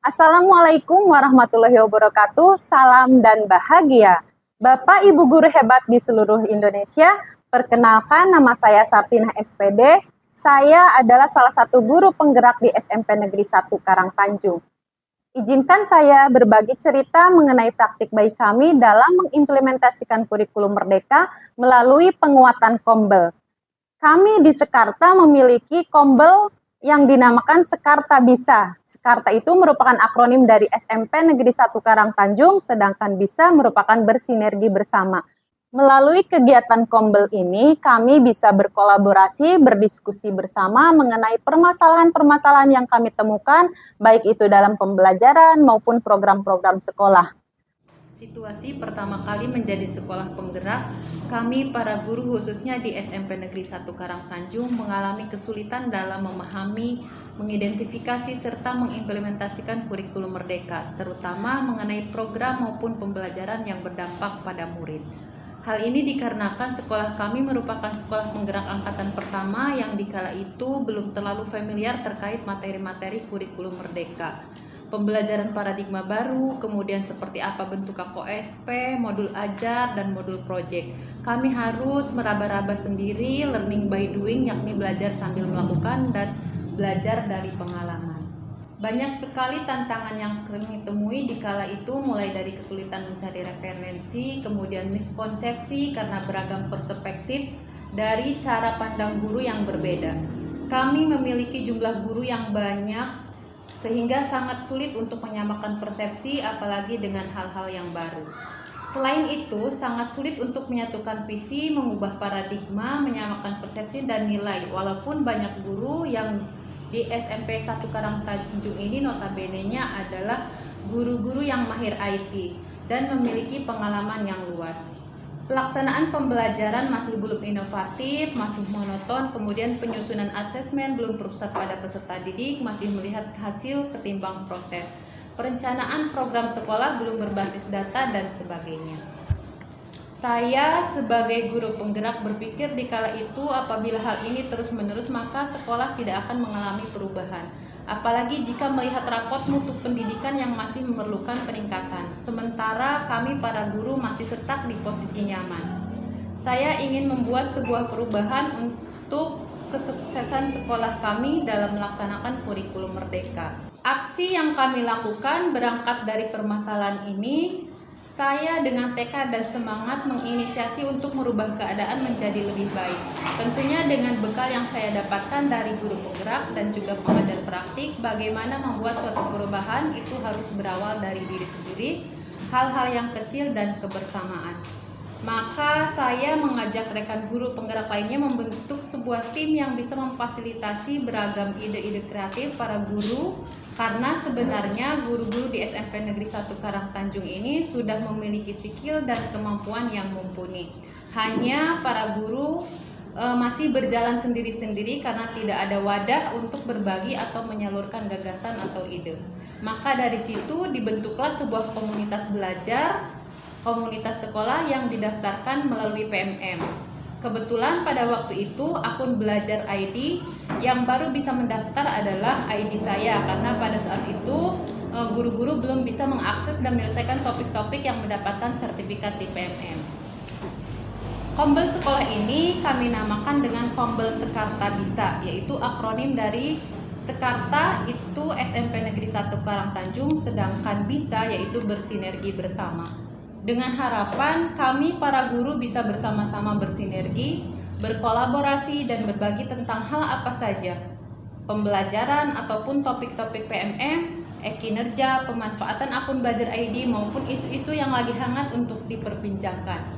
Assalamualaikum warahmatullahi wabarakatuh. Salam dan bahagia. Bapak Ibu guru hebat di seluruh Indonesia, perkenalkan nama saya Sartinah SPD. Saya adalah salah satu guru penggerak di SMP Negeri 1 Karangtanjung. Izinkan saya berbagi cerita mengenai praktik baik kami dalam mengimplementasikan kurikulum Merdeka melalui penguatan Kombel. Kami di Sekarta memiliki Kombel yang dinamakan Sekarta Bisa. Sekarta itu merupakan akronim dari SMP Negeri 1 Karangtanjung, sedangkan Bisa merupakan bersinergi bersama. Melalui kegiatan Kombel ini, kami bisa berkolaborasi, berdiskusi bersama mengenai permasalahan-permasalahan yang kami temukan, baik itu dalam pembelajaran maupun program-program sekolah. Situasi pertama kali menjadi sekolah penggerak, kami para guru khususnya di SMP Negeri 1 Karangtanjung mengalami kesulitan dalam memahami, mengidentifikasi serta mengimplementasikan kurikulum Merdeka, terutama mengenai program maupun pembelajaran yang berdampak pada murid. Hal ini dikarenakan sekolah kami merupakan sekolah penggerak angkatan pertama yang dikala itu belum terlalu familiar terkait materi-materi kurikulum Merdeka. Pembelajaran paradigma baru, kemudian seperti apa bentuk KOSP, modul ajar, dan modul project. Kami harus meraba-raba sendiri, learning by doing, yakni belajar sambil melakukan dan belajar dari pengalaman. Banyak sekali tantangan yang kami temui di kala itu, mulai dari kesulitan mencari referensi, kemudian miskonsepsi karena beragam perspektif dari cara pandang guru yang berbeda. Kami memiliki jumlah guru yang banyak, sehingga sangat sulit untuk menyamakan persepsi apalagi dengan hal-hal yang baru. Selain itu, sangat sulit untuk menyatukan visi, mengubah paradigma, menyamakan persepsi dan nilai. Walaupun banyak guru yang di SMP 1 Karangtanjung ini notabene-nya adalah guru-guru yang mahir IT dan memiliki pengalaman yang luas. Pelaksanaan pembelajaran masih belum inovatif, masih monoton, kemudian penyusunan asesmen belum berpusat pada peserta didik, masih melihat hasil ketimbang proses. Perencanaan program sekolah belum berbasis data dan sebagainya. Saya sebagai guru penggerak berpikir di kala itu apabila hal ini terus-menerus maka sekolah tidak akan mengalami perubahan. Apalagi jika melihat rapot mutu pendidikan yang masih memerlukan peningkatan, sementara kami para guru masih setak di posisi nyaman. Saya ingin membuat sebuah perubahan untuk kesuksesan sekolah kami dalam melaksanakan kurikulum Merdeka. Aksi yang kami lakukan berangkat dari permasalahan ini. Saya dengan tekad dan semangat menginisiasi untuk merubah keadaan menjadi lebih baik. Tentunya dengan bekal yang saya dapatkan dari guru penggerak dan juga pengajar praktik, bagaimana membuat suatu perubahan itu harus berawal dari diri sendiri, hal-hal yang kecil dan kebersamaan. Maka saya mengajak rekan guru penggerak lainnya membentuk sebuah tim yang bisa memfasilitasi beragam ide-ide kreatif para guru, karena sebenarnya guru-guru di SMP Negeri 1 Karangtanjung ini sudah memiliki skill dan kemampuan yang mumpuni. Hanya para guru masih berjalan sendiri-sendiri karena tidak ada wadah untuk berbagi atau menyalurkan gagasan atau ide. Maka dari situ dibentuklah sebuah komunitas belajar, komunitas sekolah yang didaftarkan melalui PMM. Kebetulan pada waktu itu akun Belajar ID yang baru bisa mendaftar adalah ID saya, karena pada saat itu guru-guru belum bisa mengakses dan menyelesaikan topik-topik yang mendapatkan sertifikat di PMM. Kombel sekolah ini kami namakan dengan Kombel Sekarta Bisa, yaitu akronim dari Sekarta itu SMP Negeri 1 Karangtanjung, sedangkan Bisa yaitu bersinergi bersama. Dengan harapan kami para guru bisa bersama-sama bersinergi, berkolaborasi dan berbagi tentang hal apa saja, pembelajaran ataupun topik-topik PMM, kinerja, pemanfaatan akun Belajar ID maupun isu-isu yang lagi hangat untuk diperbincangkan,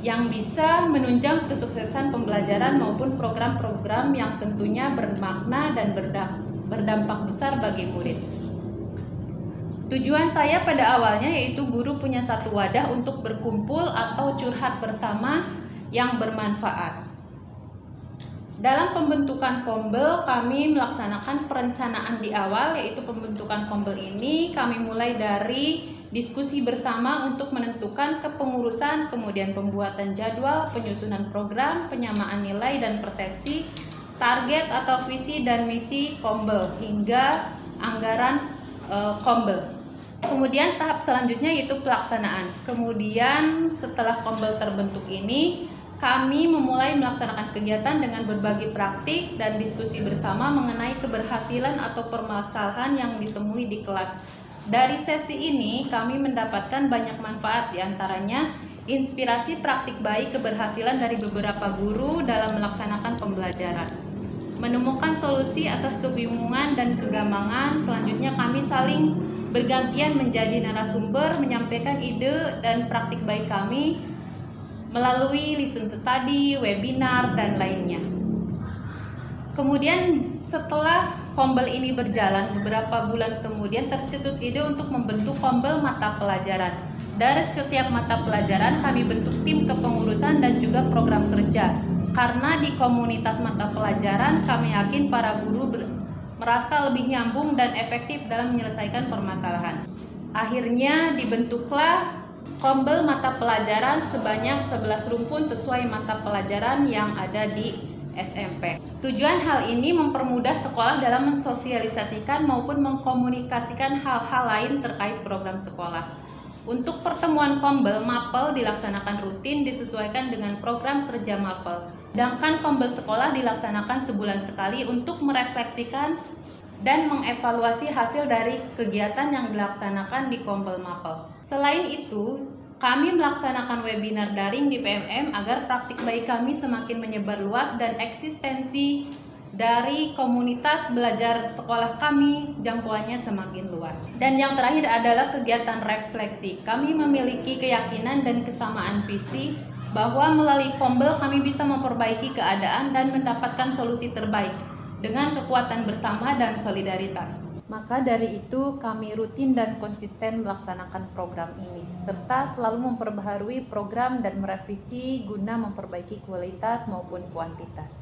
yang bisa menunjang kesuksesan pembelajaran maupun program-program yang tentunya bermakna dan berdampak besar bagi murid. Tujuan saya pada awalnya yaitu guru punya satu wadah untuk berkumpul atau curhat bersama yang bermanfaat. Dalam pembentukan Kombel, kami melaksanakan perencanaan di awal, yaitu pembentukan Kombel ini kami mulai dari diskusi bersama untuk menentukan kepengurusan, kemudian pembuatan jadwal, penyusunan program, penyamaan nilai dan persepsi, target atau visi dan misi Kombel, hingga anggaran Kombel. Kemudian tahap selanjutnya yaitu pelaksanaan. Kemudian setelah Kombel terbentuk ini, kami memulai melaksanakan kegiatan dengan berbagi praktik dan diskusi bersama mengenai keberhasilan atau permasalahan yang ditemui di kelas. Dari sesi ini, kami mendapatkan banyak manfaat, diantaranya inspirasi praktik baik keberhasilan dari beberapa guru dalam melaksanakan pembelajaran. Menemukan solusi atas kebingungan dan kegambangan. Selanjutnya kami saling bergantian menjadi narasumber, menyampaikan ide dan praktik baik kami melalui listen study, webinar, dan lainnya. Kemudian setelah Kombel ini berjalan, beberapa bulan kemudian tercetus ide untuk membentuk Kombel mata pelajaran. Dari setiap mata pelajaran kami bentuk tim kepengurusan dan juga program kerja. Karena di komunitas mata pelajaran kami yakin para guru merasa lebih nyambung dan efektif dalam menyelesaikan permasalahan. Akhirnya dibentuklah Kombel mata pelajaran sebanyak 11 rumpun sesuai mata pelajaran yang ada di SMP. Tujuan hal ini mempermudah sekolah dalam mensosialisasikan maupun mengkomunikasikan hal-hal lain terkait program sekolah. Untuk pertemuan Kombel, Mapel dilaksanakan rutin disesuaikan dengan program kerja Mapel. Sedangkan Kombel sekolah dilaksanakan sebulan sekali untuk merefleksikan dan mengevaluasi hasil dari kegiatan yang dilaksanakan di Kombel Mapel. Selain itu, kami melaksanakan webinar daring di PMM agar praktik baik kami semakin menyebar luas dan eksistensi dari komunitas belajar sekolah kami jangkauannya semakin luas. Dan yang terakhir adalah kegiatan refleksi. Kami memiliki keyakinan dan kesamaan visi bahwa melalui Kombel kami bisa memperbaiki keadaan dan mendapatkan solusi terbaik dengan kekuatan bersama dan solidaritas. Maka dari itu kami rutin dan konsisten melaksanakan program ini, serta selalu memperbaharui program dan merevisi guna memperbaiki kualitas maupun kuantitas.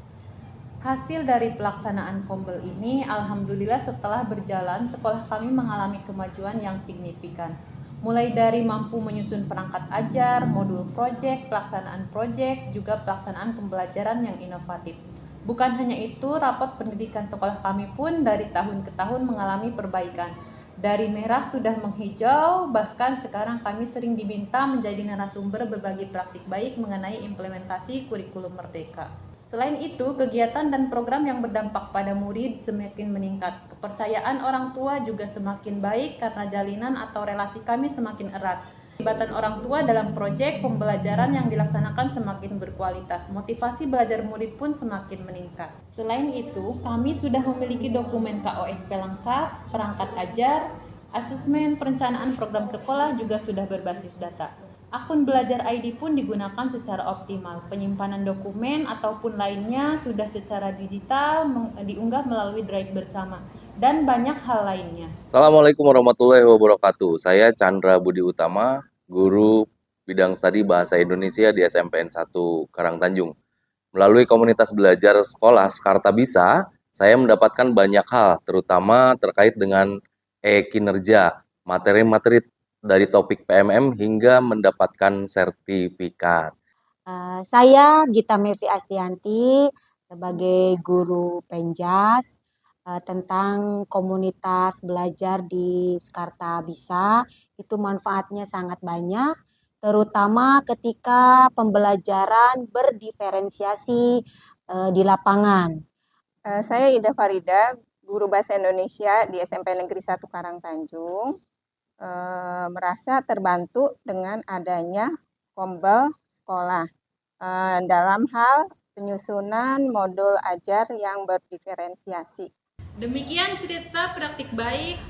Hasil dari pelaksanaan Kombel ini, alhamdulillah setelah berjalan, sekolah kami mengalami kemajuan yang signifikan. Mulai dari mampu menyusun perangkat ajar, modul proyek, pelaksanaan proyek, juga pelaksanaan pembelajaran yang inovatif. Bukan hanya itu, rapot pendidikan sekolah kami pun dari tahun ke tahun mengalami perbaikan. Dari merah sudah menghijau, bahkan sekarang kami sering diminta menjadi narasumber berbagi praktik baik mengenai implementasi kurikulum merdeka. Selain itu, kegiatan dan program yang berdampak pada murid semakin meningkat. Kepercayaan orang tua juga semakin baik karena jalinan atau relasi kami semakin erat. Keterlibatan orang tua dalam proyek pembelajaran yang dilaksanakan semakin berkualitas. Motivasi belajar murid pun semakin meningkat. Selain itu, kami sudah memiliki dokumen KOSP lengkap, perangkat ajar, asesmen perencanaan program sekolah juga sudah berbasis data. Akun belajar ID pun digunakan secara optimal. Penyimpanan dokumen ataupun lainnya sudah secara digital diunggah melalui Drive bersama dan banyak hal lainnya. Assalamualaikum warahmatullahi wabarakatuh. Saya Chandra Budi Utama, guru bidang studi Bahasa Indonesia di SMPN 1 Karangtanjung. Melalui komunitas belajar sekolah Skarta Bisa, saya mendapatkan banyak hal, terutama terkait dengan kinerja, materi-materi dari topik PMM hingga mendapatkan sertifikat. Saya Gita Mevi Astianti sebagai guru Penjas tentang komunitas belajar di Skarta Bisa. Itu manfaatnya sangat banyak, terutama ketika pembelajaran berdiferensiasi di lapangan. Saya Ida Farida, guru Bahasa Indonesia di SMP Negeri 1 Karangtanjung. Merasa terbantu dengan adanya Kombel sekolah dalam hal penyusunan modul ajar yang berdiferensiasi. Demikian cerita praktik baik,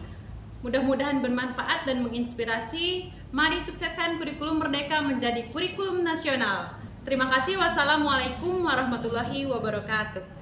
mudah-mudahan bermanfaat dan menginspirasi. Mari sukseskan kurikulum merdeka menjadi kurikulum nasional. Terima kasih. Wassalamualaikum warahmatullahi wabarakatuh.